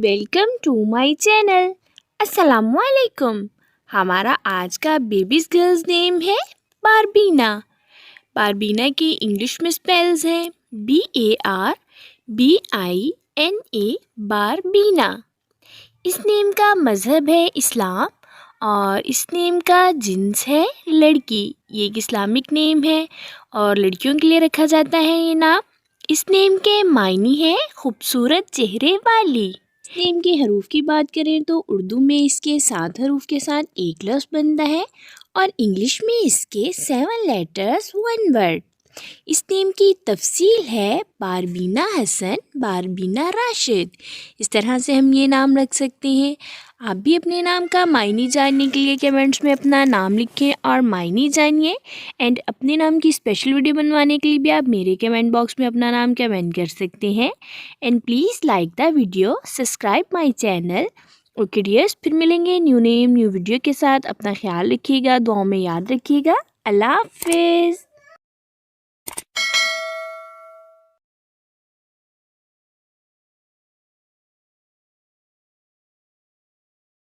Welcome to my channel. अस्सलामुअलैकुम। हमारा आज का बेबीज गर्ल्स नेम है बारबीना। बारबीना की इंग्लिश में स्पेल्स हैं BARBINA, बारबीना। इस नेम का मज़हब है इस्लाम और इस नेम का जिन्स है लड़की। ये एक इस्लामिक नेम है और लड़कियों के लिए रखा जाता है ये नाम। इस नेम के मायने हैं खूबसूरत चेहरे वाली। इस नेम के हरूफ की बात करें तो उर्दू में इसके 7 हरूफ के साथ एक लफ्ज़ बनता है और इंग्लिश में इसके 7 लेटर्स 1 वर्ड। इस नेम की तफसील है बारबीना हसन, बारबीना राशिद। इस तरह से हम ये नाम रख सकते हैं। आप भी अपने नाम का मायने जानने के लिए कमेंट्स में अपना नाम लिखें और मायने जानिए। एंड अपने नाम की स्पेशल वीडियो बनवाने के लिए भी आप मेरे कमेंट बॉक्स में अपना नाम कमेंट कर सकते हैं। And please like the video, subscribe my channel. Okay dears, फिर मिलेंगे न्यू नेम न्यू वीडियो के साथ। अपना ख्याल रखिएगा, दुआओं में याद रखिएगा। अल्लाह हाफिज़।